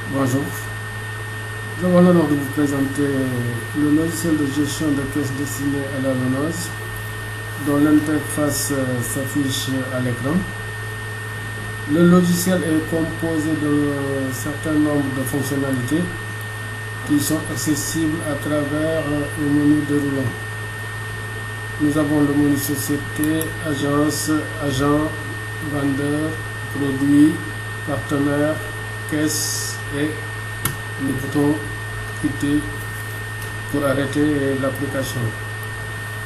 Bonjour, nous avons l'honneur de vous présenter le logiciel de gestion de caisse destiné à la Lonoise, dont l'interface s'affiche à l'écran. Le logiciel est composé d'un certain nombre de fonctionnalités qui sont accessibles à travers un menu déroulant. Nous avons le menu société, agence, agent, vendeur, produit, partenaire, caisse et le bouton quitter pour arrêter l'application.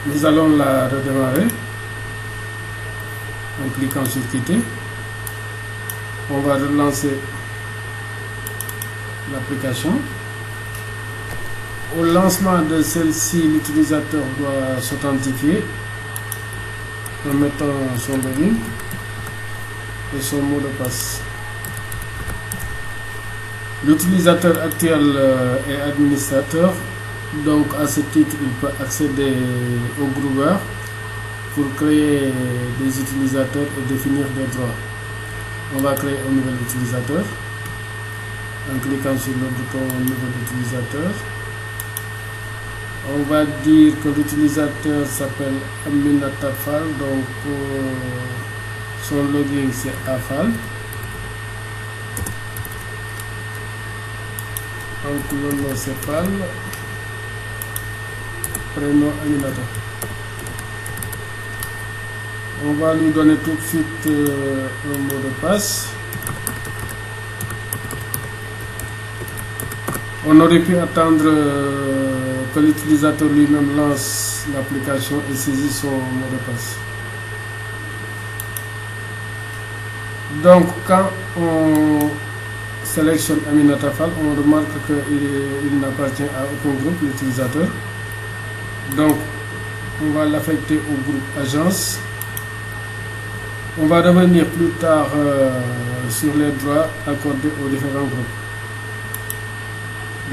Nous allons la redémarrer en cliquant sur quitter. On va relancer l'application. Au lancement de celle-ci, l'utilisateur doit s'authentifier en mettant son login et son mot de passe. L'utilisateur actuel est administrateur, donc à ce titre il peut accéder au groupeur pour créer des utilisateurs et définir des droits. On va créer un nouvel utilisateur en cliquant sur le bouton nouvel utilisateur. On va dire que l'utilisateur s'appelle Aminata Fall, donc son login c'est Afal. Donc le nom c'est Fall, prénom Aminata. On va lui donner tout de suite un mot de passe. On aurait pu attendre que l'utilisateur lui-même lance l'application et saisit son mot de passe. Donc quand on sélectionne Aminata Fall, on remarque qu'il n'appartient à aucun groupe, l'utilisateur. Donc on va l'affecter au groupe agence. On va revenir plus tard sur les droits accordés aux différents groupes.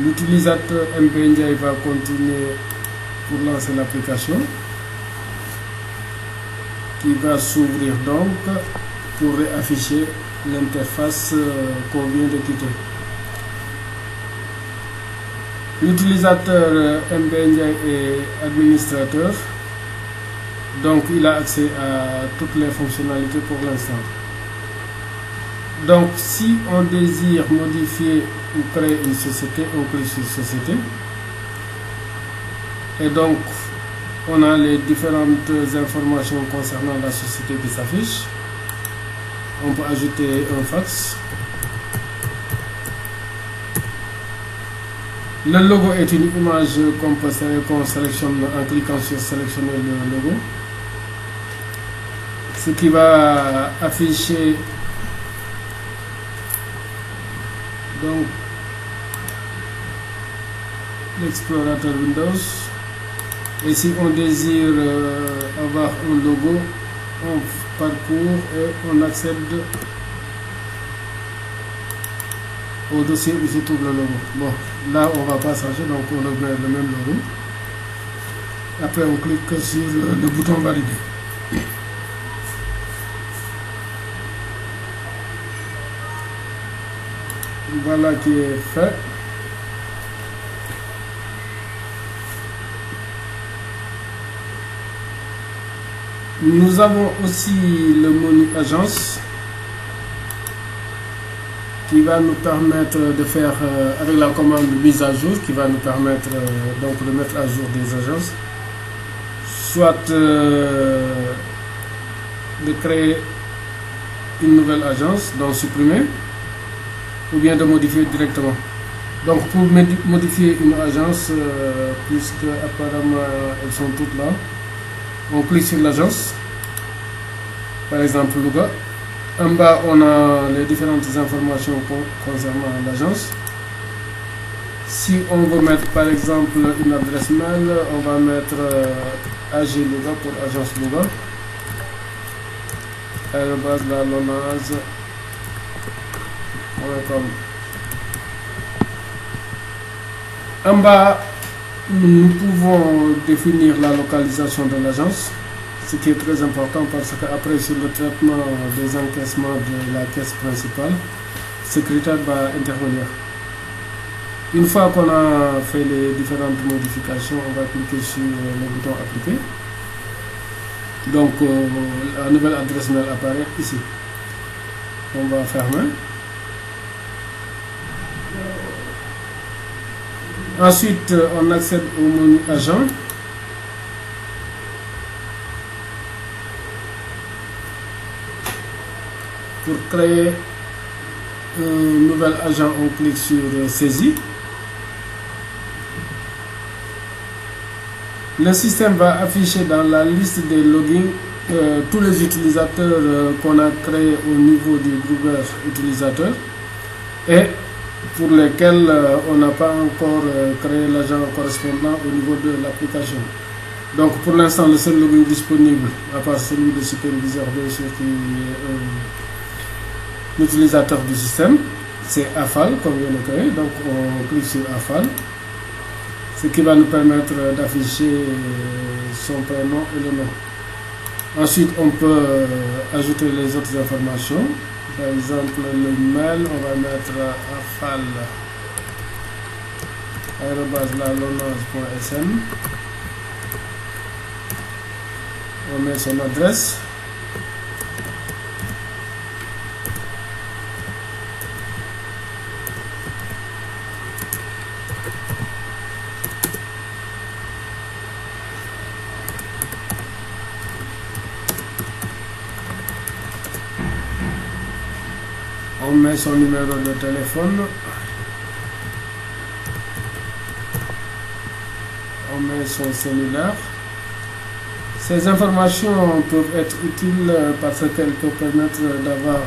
L'utilisateur MP va continuer pour lancer l'application qui va s'ouvrir donc pour réafficher l'interface qu'on vient de quitter. L'utilisateur MP est administrateur, donc il a accès à toutes les fonctionnalités pour l'instant. Donc si on désire modifier ou créer une société, on clique sur société et donc on a les différentes informations concernant la société qui s'affichent. On peut ajouter un fax. Le logo est une image qu'on sélectionne en cliquant sur sélectionner le logo, ce qui va afficher donc l'explorateur Windows. Et si on désire avoir un logo, on parcourt et on accède au dossier où se trouve le logo. Bon, là on va pas changer, donc on remet le même logo. Après on clique sur le bouton valider. Voilà qui est fait. Nous avons aussi le menu agence qui va nous permettre de faire avec la commande mise à jour, qui va nous permettre donc de mettre à jour des agences, soit de créer une nouvelle agence, donc supprimer, ou bien de modifier directement. Donc pour modifier une agence, puisque apparemment elles sont toutes là, on clique sur l'agence, par exemple Louga. En bas on a les différentes informations concernant l'agence. Si on veut mettre par exemple une adresse mail, on va mettre AG Louga pour agence Louga, @lalonase.com. En bas, nous pouvons définir la localisation de l'agence, ce qui est très important parce qu'après sur le traitement des encaissements de la caisse principale, ce critère va intervenir. Une fois qu'on a fait les différentes modifications, on va cliquer sur le bouton appliquer. Donc la nouvelle adresse mail apparaît ici. On va fermer. Ensuite, on accède au menu agent. Pour créer un nouvel agent, on clique sur saisie. Le système va afficher dans la liste des logins tous les utilisateurs qu'on a créés au niveau du groupeur utilisateur et pour lesquels on n'a pas encore créé l'agent correspondant au niveau de l'application. Donc pour l'instant, le seul login disponible, à part celui de superviseur bien sûr qui est l'utilisateur du système, c'est AFAL comme vient de créer. Donc on clique sur AFAL, ce qui va nous permettre d'afficher son prénom et le nom. Ensuite, on peut ajouter les autres informations. Par exemple, le mail, on va mettre afal@lalonage.sn. On met son adresse. On met son numéro de téléphone. On met son cellulaire. Ces informations peuvent être utiles parce qu'elles peuvent permettre d'avoir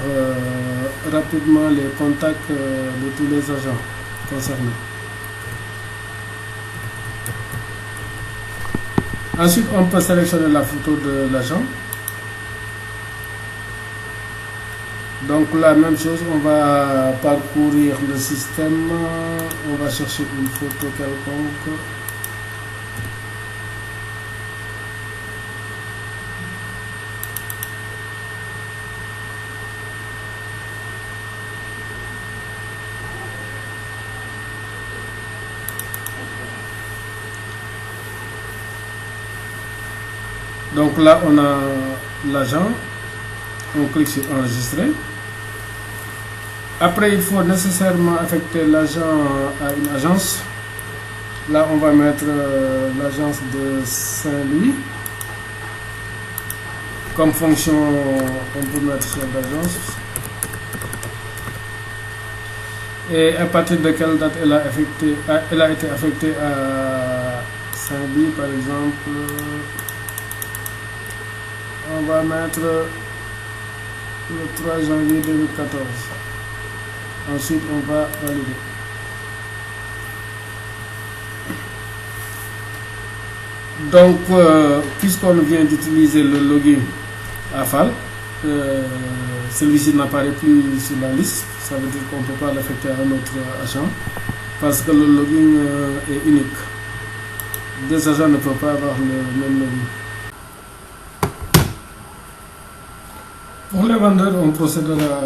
rapidement les contacts de tous les agents concernés. Ensuite, on peut sélectionner la photo de l'agent. Donc la même chose, on va parcourir le système, on va chercher une photo quelconque. Donc là on a l'agent, on clique sur enregistrer. Après, il faut nécessairement affecter l'agent à une agence. Là, on va mettre l'agence de Saint-Louis. Comme fonction, on peut mettre chef d'agence. Et à partir de quelle date elle a été affectée à Saint-Louis, par exemple. On va mettre le 3 janvier 2014. Ensuite, on va valider. Donc, puisqu'on vient d'utiliser le login AFAL, celui-ci n'apparaît plus sur la liste. Ça veut dire qu'on ne peut pas l'affecter à un autre agent parce que le login est unique. Deux agents ne peuvent pas avoir le même login. Pour les vendeurs, on procédera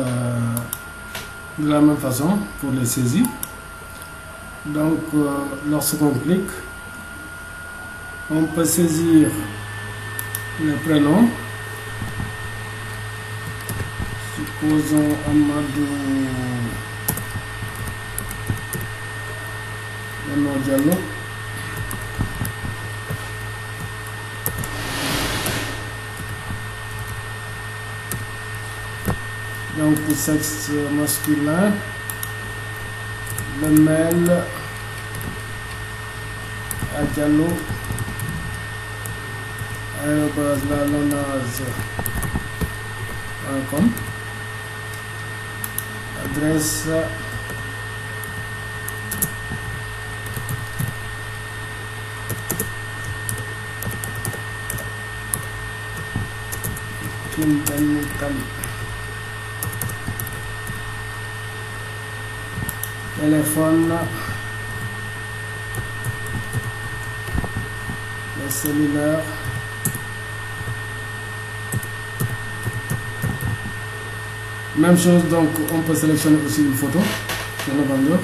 de la même façon pour les saisies. Donc lorsqu'on clique, on peut saisir le prénom. Supposons Amadou Diallo. Donc sexe masculin, le mail à Diallo @lalonage.com, adresse téléphone, le cellulaire, même chose. Donc on peut sélectionner aussi une photo sur le vendeur.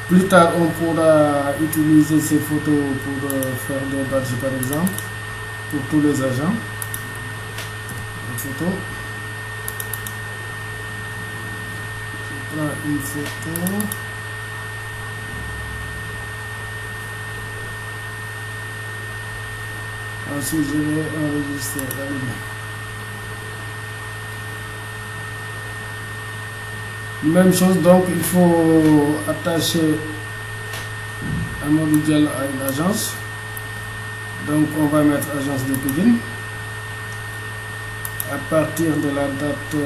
Plus tard, on pourra utiliser ces photos pour faire des badges, par exemple, pour tous les agents. Une photo. Je prends une photo. Ensuite, je vais enregistrer. Même chose, donc il faut attacher Amadou Diallo à une agence. Donc on va mettre agence de Pikine. À partir de la date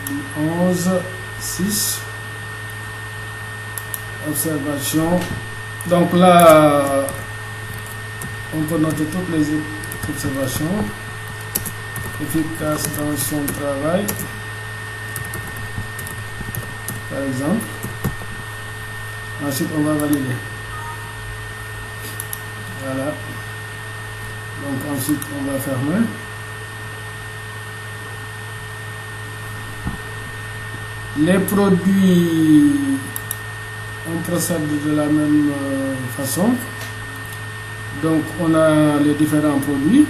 du 11/6, observation. Donc là, on peut noter toutes les observations. Efficace dans son travail, par exemple. Ensuite, on va valider. Voilà. Donc ensuite, on va fermer. Les produits, on procède de la même façon. Donc on a les différents produits.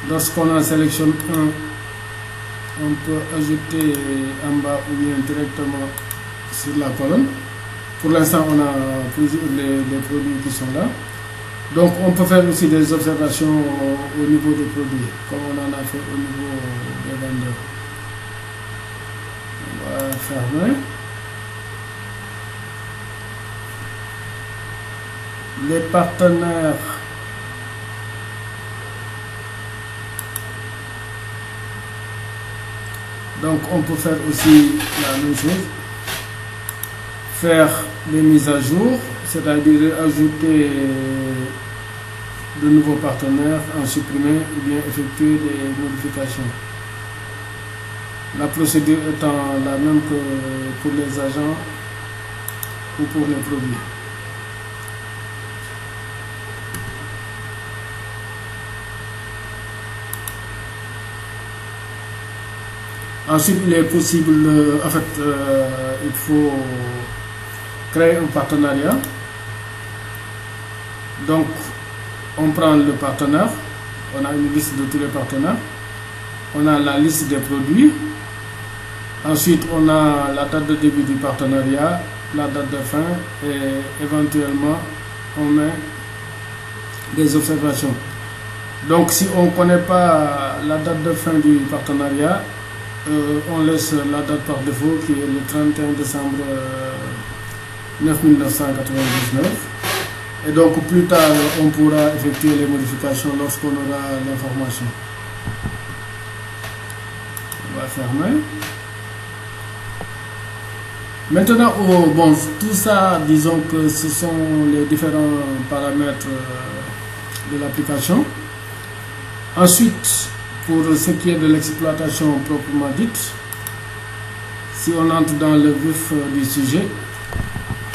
Lorsqu'on en sélectionne un, on peut ajouter en bas ou bien directement sur la colonne. Pour l'instant, on a les produits qui sont là. Donc on peut faire aussi des observations au niveau des produits, comme on en a fait au niveau des vendeurs. On va fermer. Les partenaires, donc on peut faire aussi la même chose, faire des mises à jour, c'est-à-dire ajouter de nouveaux partenaires, en supprimer ou bien effectuer des modifications. La procédure étant la même que pour les agents ou pour les produits. Ensuite, il est possible, il faut créer un partenariat. Donc, on prend le partenaire, on a une liste de tous les partenaires, on a la liste des produits, ensuite on a la date de début du partenariat, la date de fin et éventuellement on met des observations. Donc, si on ne connaît pas la date de fin du partenariat, on laisse la date par défaut qui est le 31 décembre 1999. Et donc plus tard, on pourra effectuer les modifications lorsqu'on aura l'information. On va fermer. Maintenant, bon, tout ça, disons que ce sont les différents paramètres de l'application. Ensuite, pour ce qui est de l'exploitation proprement dite, si on entre dans le vif du sujet,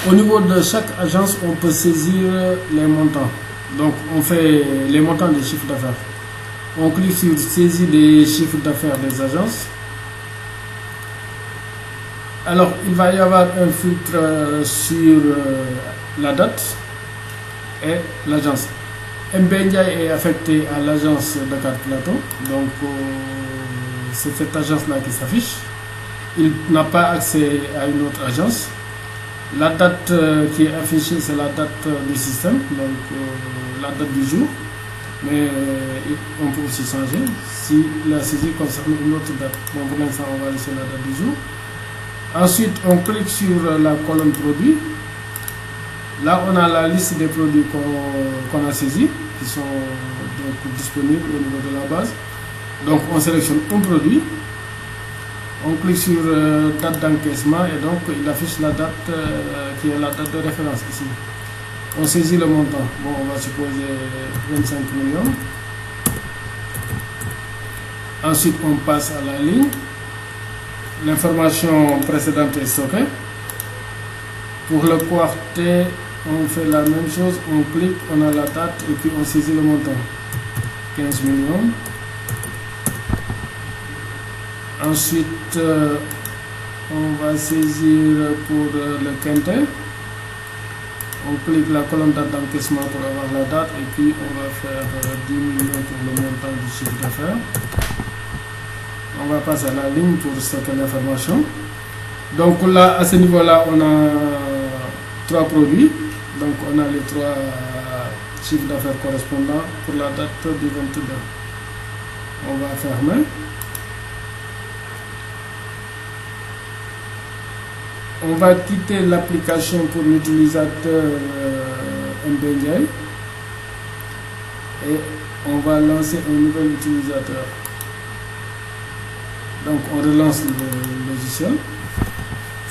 au niveau de chaque agence, on peut saisir les montants. Donc, on fait les montants des chiffres d'affaires. On clique sur saisie des chiffres d'affaires des agences. Alors, il va y avoir un filtre sur la date et l'agence. Mbendia est affecté à l'agence Dakar Plateau, donc c'est cette agence-là qui s'affiche. Il n'a pas accès à une autre agence. La date qui est affichée, c'est la date du système, donc la date du jour, mais on peut aussi changer si la saisie concerne une autre date. Bon, pour l'instant, on va laisser la date du jour. Ensuite, on clique sur la colonne produits. Là, on a la liste des produits qu'on a saisis, qui sont donc disponibles au niveau de la base. Donc, on sélectionne un produit, on clique sur date d'encaissement et donc il affiche la date qui est la date de référence ici. On saisit le montant. Bon, on va supposer 25 millions. Ensuite, on passe à la ligne. L'information précédente est stockée. Pour le quartier, on fait la même chose, on clique, on a la date et puis on saisit le montant. 15 millions. Ensuite, On va saisir pour le quintet. On clique la colonne date d'encaissement pour avoir la date et puis on va faire 10 millions pour le montant du chiffre d'affaires. On va passer à la ligne pour stocker l'information. Donc là, à ce niveau-là, on a 3 produits. Donc on a les 3 chiffres d'affaires correspondants pour la date du 22. On va fermer. On va quitter l'application pour l'utilisateur MBNJ et on va lancer un nouvel utilisateur. Donc on relance le logiciel.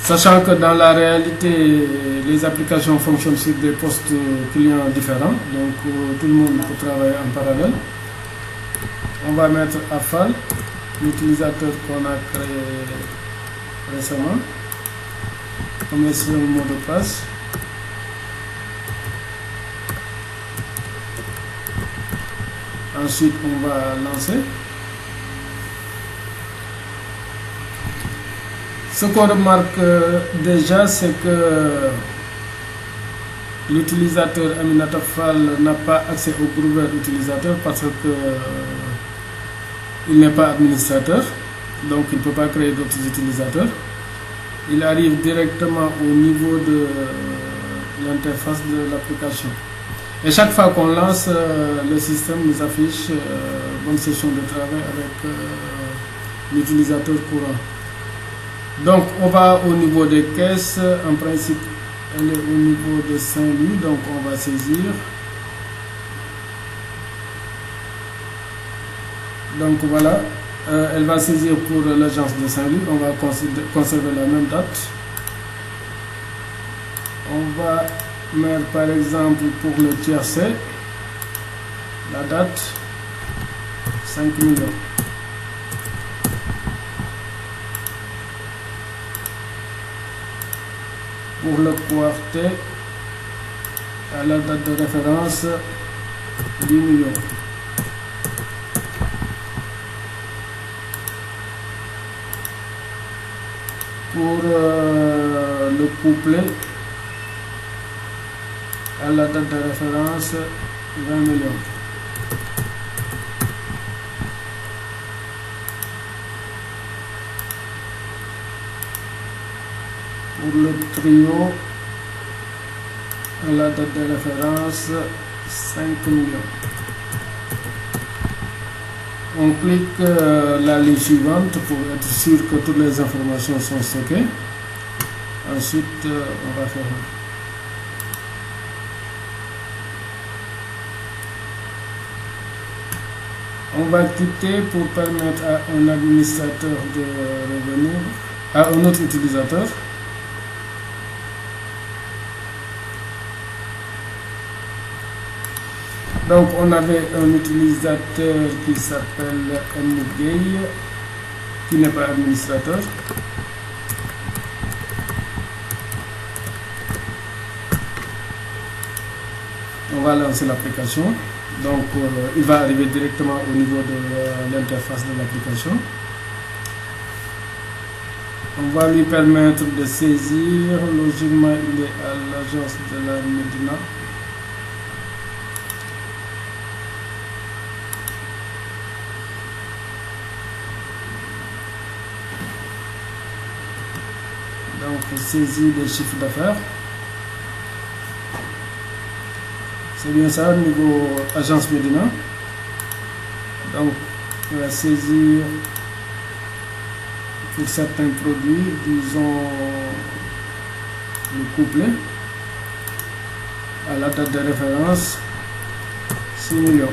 Sachant que dans la réalité, les applications fonctionnent sur des postes clients différents, donc tout le monde peut travailler en parallèle. On va mettre AFAL, l'utilisateur qu'on a créé récemment. On met sur le mot de passe. Ensuite, on va lancer. Ce qu'on remarque déjà, c'est que l'utilisateur Aminata Fall n'a pas accès au groupe utilisateur parce que il n'est pas administrateur, donc il ne peut pas créer d'autres utilisateurs. Il arrive directement au niveau de l'interface de l'application. Et chaque fois qu'on lance, le système nous affiche bonne session de travail avec l'utilisateur courant. Donc on va au niveau des caisses. En principe, elle est au niveau de Saint-Louis, donc on va saisir. Donc voilà. Elle va saisir pour l'agence de Saint-Louis. On va conserver la même date. On va mettre par exemple pour le tiercé la date 5 millions. Pour le quartet, à la date de référence 10 millions. Pour le couplet, à la date de référence 20 millions. Pour le trio, à la date de référence 5 millions. On clique la ligne suivante pour être sûr que toutes les informations sont stockées. Ensuite, on va faire. On va quitter pour permettre à un administrateur de revenir à un autre utilisateur. Donc on avait un utilisateur qui s'appelle Mgay, qui n'est pas administrateur. On va lancer l'application. Donc il va arriver directement au niveau de l'interface de l'application. On va lui permettre de saisir. Logiquement, il est à l'agence de la Médina. Donc saisie des chiffres d'affaires. C'est bien ça au niveau agence Médina. Donc on va saisir pour certains produits, disons le couplet, à la date de référence 6 millions.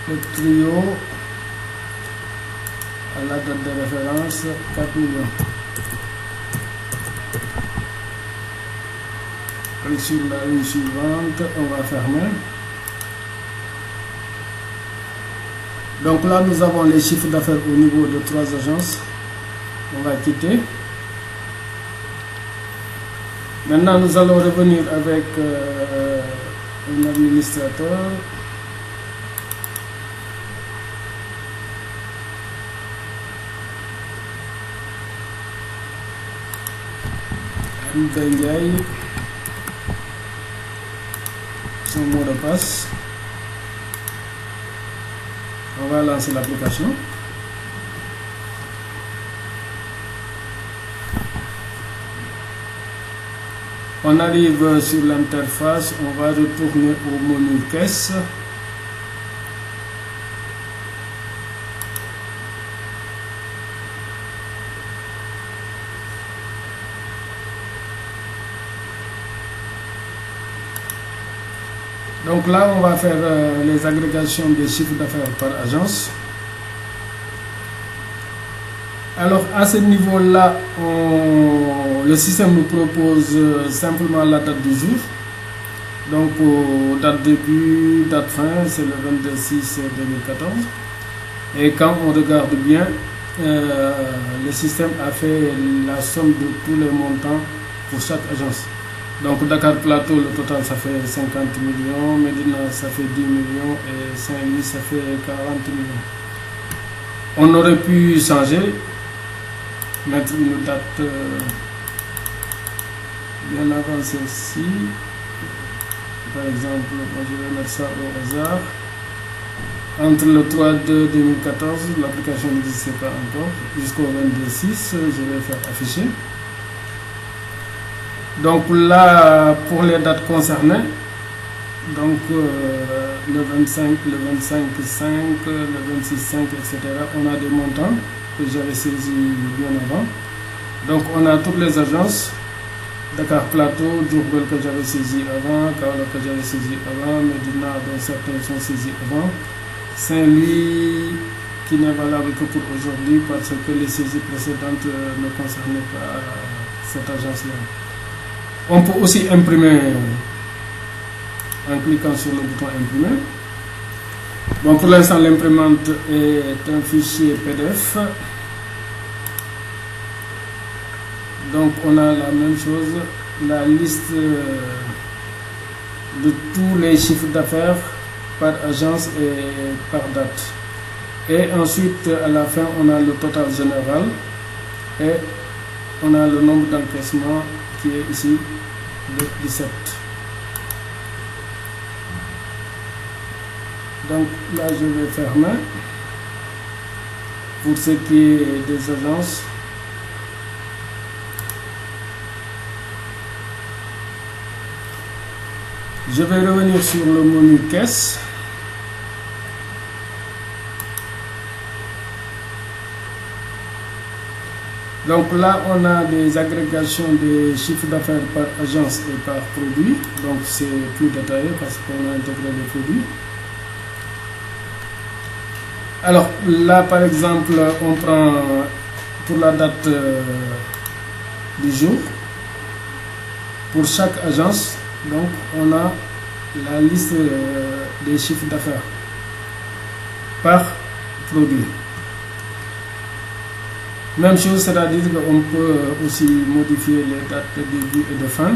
Le trio, à la date de référence 4 millions. Et sur la ligne suivante, on va fermer. Donc là, nous avons les chiffres d'affaires au niveau de 3 agences. On va quitter. Maintenant, nous allons revenir avec un administrateur. Son mot de passe. On va lancer l'application. On arrive sur l'interface, on va retourner au menu caisse. Donc là, on va faire les agrégations des chiffres d'affaires par agence. Alors à ce niveau-là, le système nous propose simplement la date du jour. Donc date début, date fin, c'est le 22/6/2014. Et quand on regarde bien, le système a fait la somme de tous les montants pour chaque agence. Donc Dakar Plateau, le total ça fait 50 millions, Médina ça fait 10 millions et Saint-Louis ça fait 40 millions. On aurait pu changer, mettre une date bien avant celle-ci. Par exemple, je vais mettre ça au hasard. Entre le 3/2/2014, l'application n'existait pas encore, jusqu'au 22/6, je vais faire afficher. Donc là, pour les dates concernées, donc le 25, le 25/5, le 26/5, etc., on a des montants que j'avais saisis bien avant. Donc on a toutes les agences, Dakar Plateau, Diourbel que j'avais saisi avant, Kaolack que j'avais saisi avant, Médina dont certains sont saisis avant, Saint-Louis qui n'est valable que pour aujourd'hui parce que les saisies précédentes ne concernaient pas cette agence-là. On peut aussi imprimer en cliquant sur le bouton imprimer. Bon, pour l'instant, l'imprimante est un fichier PDF. Donc, on a la même chose, la liste de tous les chiffres d'affaires par agence et par date. Et ensuite, à la fin, on a le total général et on a le nombre d'encaissements qui est ici de 17. Donc là je vais fermer. Pour ce qui est des agences, je vais revenir sur le menu caisse. Donc là, on a des agrégations des chiffres d'affaires par agence et par produit. Donc c'est plus détaillé parce qu'on a intégré les produits. Alors là, par exemple, on prend pour la date du jour. Pour chaque agence, donc on a la liste des chiffres d'affaires par produit. Même chose, c'est-à-dire qu'on peut aussi modifier les dates de début et de fin.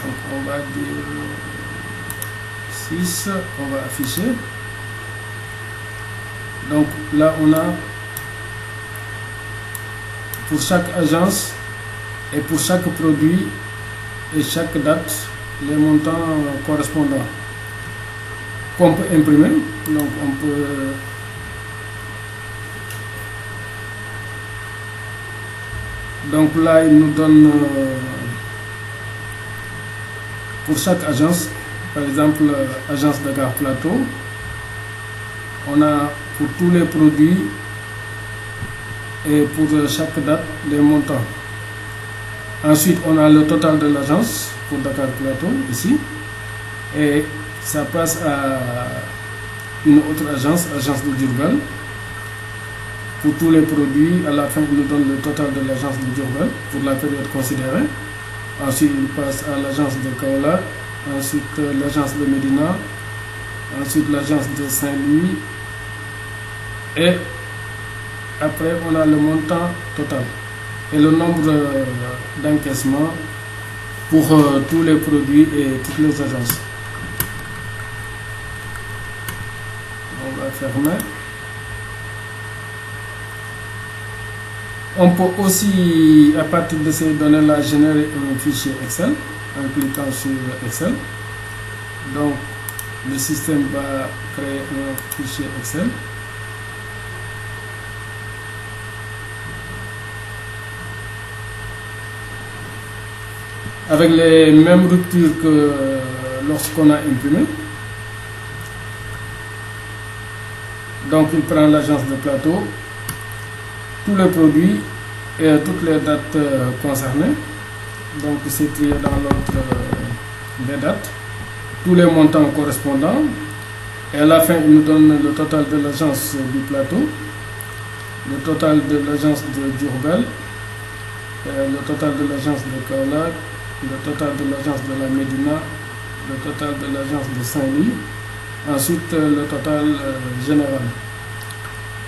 Donc on va dire 6, on va afficher. Donc là on a pour chaque agence et pour chaque produit et chaque date les montants correspondants qu'on peut imprimer. Donc on peut donc là il nous donne pour chaque agence, par exemple agence Dakar Plateau, on a pour tous les produits et pour chaque date les montants. Ensuite on a le total de l'agence pour Dakar Plateau ici et ça passe à une autre agence, agence de Diourbel. Pour tous les produits, à la fin, il nous donne le total de l'agence de Diourbel pour la période considérée. Ensuite, il passe à l'agence de Kaolack, ensuite l'agence de Médina, ensuite l'agence de Saint-Louis. Et après, on a le montant total et le nombre d'encaissements pour tous les produits et toutes les agences. On va fermer. On peut aussi, à partir de ces données-là, générer un fichier Excel en cliquant sur Excel. Donc, le système va créer un fichier Excel. Avec les mêmes ruptures que lorsqu'on a imprimé. Donc, il prend l'agence de plateau, tous les produits et toutes les dates concernées. Donc, c'est trié dans l'ordre des dates, tous les montants correspondants. Et à la fin, il nous donne le total de l'agence du plateau, le total de l'agence de Diourbel, le total de l'agence de Kaolack, le total de l'agence de la Médina, le total de l'agence de Saint-Louis, ensuite le total général.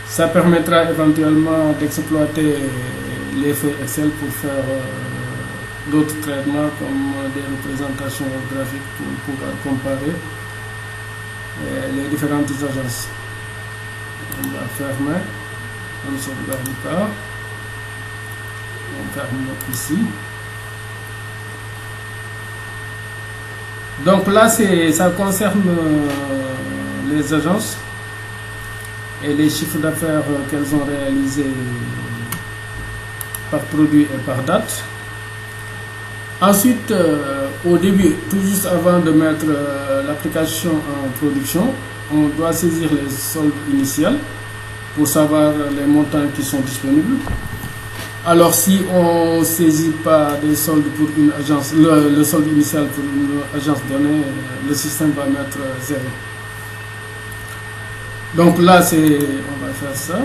Ça permettra éventuellement d'exploiter les feuilles Excel pour faire d'autres traitements comme des représentations graphiques pour pouvoir comparer les différentes agences. On va fermer, on ne sauvegarde pas, on ferme ici. Donc là, ça concerne les agences et les chiffres d'affaires qu'elles ont réalisés par produit et par date. Ensuite, au début, tout juste avant de mettre l'application en production, on doit saisir les soldes initiales pour savoir les montants qui sont disponibles. Alors, si on ne saisit pas des soldes pour une agence, le solde initial pour une agence donnée, le système va mettre 0. Donc là, on va faire ça.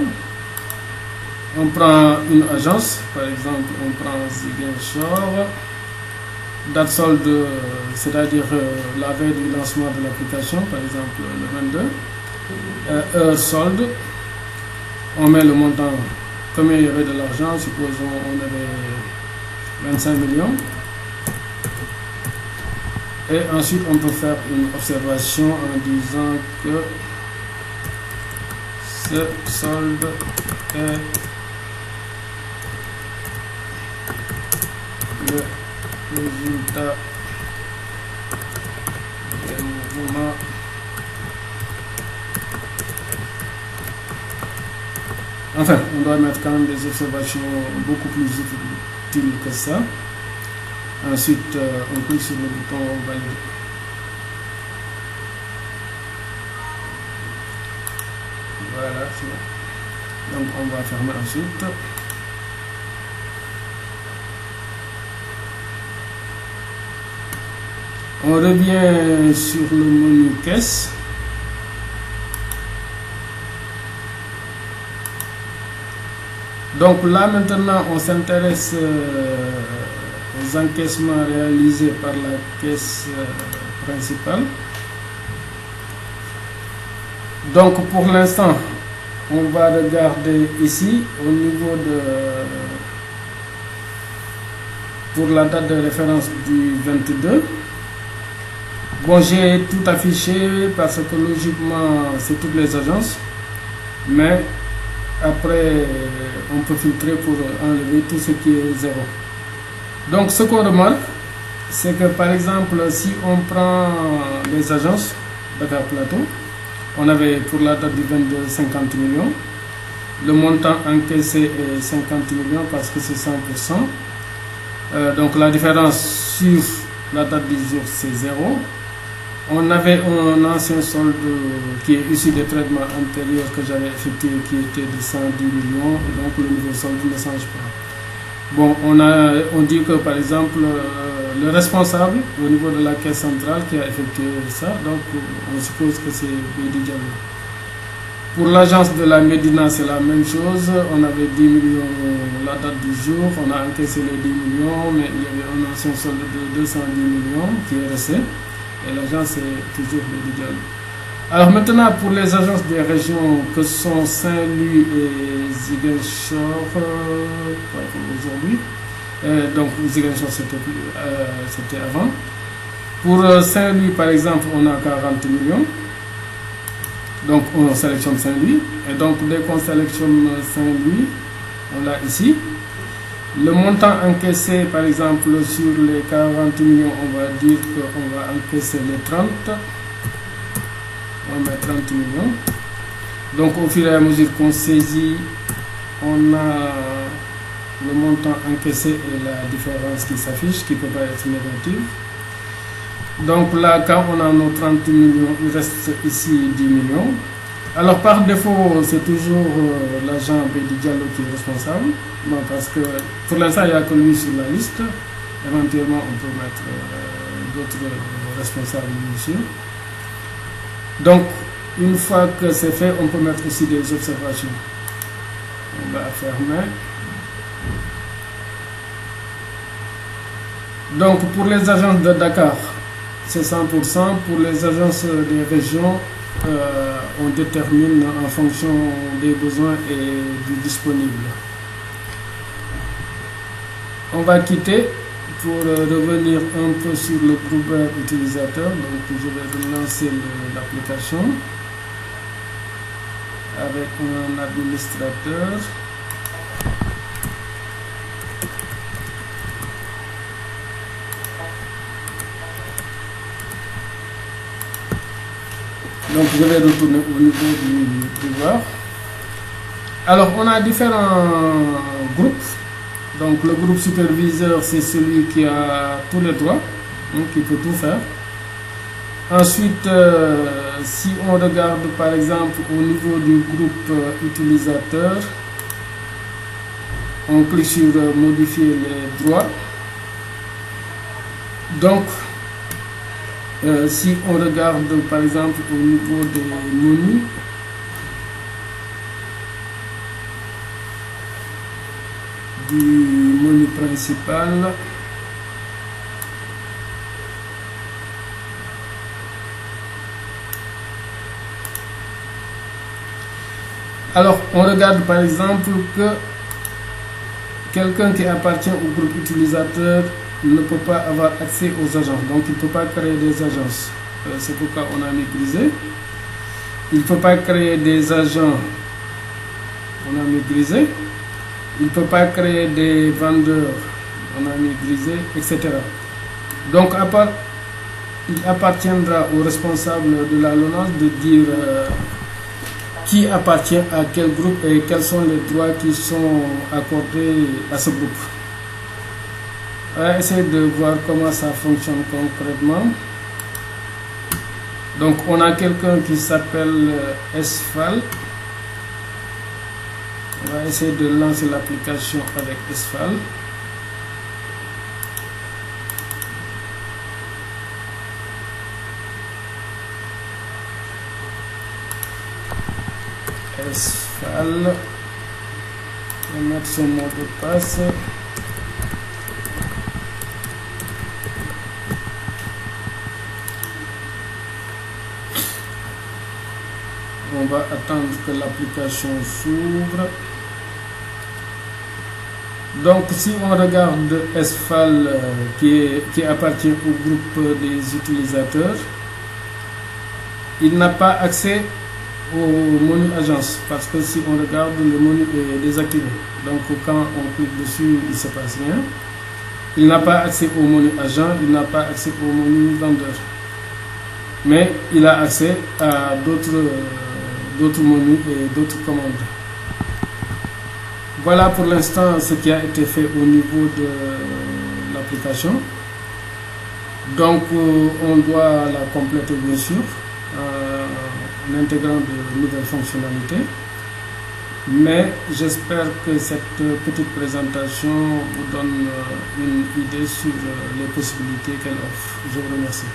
On prend une agence, par exemple, on prend Ziguinchor, date solde, c'est-à-dire la veille du lancement de l'application, par exemple le 22. Heure solde, on met le montant. Combien il y avait de l'argent, supposons on avait 25 millions. Et ensuite on peut faire une observation en disant que ce solde est le résultat des mouvements enfin, on doit mettre quand même des observations beaucoup plus utiles que ça. Ensuite, on clique sur le bouton valider. Voilà, c'est bon. Donc, on va fermer ensuite. On revient sur le menu caisse. Donc là maintenant on s'intéresse aux encaissements réalisés par la caisse principale. Donc pour l'instant on va regarder ici au niveau de pour la date de référence du 22. Bon, j'ai tout affiché parce que logiquement c'est toutes les agences, mais après on peut filtrer pour enlever tout ce qui est 0. Donc ce qu'on remarque, c'est que par exemple si on prend les agences Dakar Plateau, on avait pour la date du 22 50 millions, le montant encaissé est 50 millions parce que c'est 100%. Donc la différence sur la date du jour c'est 0. On avait un ancien solde qui est issu des traitements antérieurs que j'avais effectué qui était de 110 millions, et donc le nouveau solde ne change pas. Bon, on dit que par exemple le responsable au niveau de la caisse centrale qui a effectué ça, donc on suppose que c'est Bédi Diallo. Pour l'agence de la Médina, c'est la même chose. On avait 10 millions la date du jour, on a encaissé les 10 millions, mais il y avait un ancien solde de 210 millions qui est resté. Et l'agence est toujours Bédi Diallo. Alors maintenant, pour les agences des régions que sont Saint-Louis et Ziguinchor, aujourd'hui, Donc Ziguinchor c'était avant. Pour Saint-Louis par exemple, on a 40 millions. Donc on sélectionne Saint-Louis. Et donc dès qu'on sélectionne Saint-Louis, on l'a ici. Le montant encaissé par exemple sur les 40 millions, on va dire qu'on va encaisser les 30. On met 30 millions. Donc au fur et à mesure qu'on saisit, on a le montant encaissé et la différence qui s'affiche, qui ne peut pas être négative. Donc là, quand on a nos 30 millions, il reste ici 10 millions. Alors par défaut, c'est toujours l'agent Bédi Diallo qui est responsable. Non, parce que pour l'instant, il n'y a que lui sur la liste. Éventuellement, on peut mettre d'autres responsables ici. Donc, une fois que c'est fait, on peut mettre aussi des observations. On va fermer. Donc, pour les agences de Dakar, c'est 100%. Pour les agences des régions, on détermine en fonction des besoins et du disponible. On va quitter pour revenir un peu sur le groupe utilisateur. Donc, je vais relancer l'application avec un administrateur. Donc je vais retourner au niveau du voir. Alors on a différents groupes. Donc le groupe superviseur, c'est celui qui a tous les droits, donc qui peut tout faire. Ensuite, si on regarde par exemple au niveau du groupe utilisateur, on clique sur modifier les droits. Donc si on regarde par exemple au niveau des menus, du menu principal, alors on regarde par exemple que quelqu'un qui appartient au groupe utilisateur ne peut pas avoir accès aux agences, donc il ne peut pas créer des agences. C'est pourquoi on a mis grisé. Il ne peut pas créer des agents, on a mis grisé. Il ne peut pas créer des vendeurs, on a mis grisé, etc. Donc il appartiendra au responsable de la LONASE de dire qui appartient à quel groupe et quels sont les droits qui sont accordés à ce groupe. On va essayer de voir comment ça fonctionne concrètement. Donc on a quelqu'un qui s'appelle SFAL. On va essayer de lancer l'application avec SFAL. SFAL. On va mettre son mot de passe. On va attendre que l'application s'ouvre. Donc si on regarde SFAL qui appartient au groupe des utilisateurs, il n'a pas accès au menu agence parce que si on regarde, le menu est désactivé. Donc quand on clique dessus, il ne se passe rien. Il n'a pas accès au menu agent, il n'a pas accès au menu vendeur. Mais il a accès à d'autres menus et d'autres commandes. Voilà pour l'instant ce qui a été fait au niveau de l'application. Donc on doit la compléter bien sûr en intégrant de nouvelles fonctionnalités. Mais j'espère que cette petite présentation vous donne une idée sur les possibilités qu'elle offre. Je vous remercie.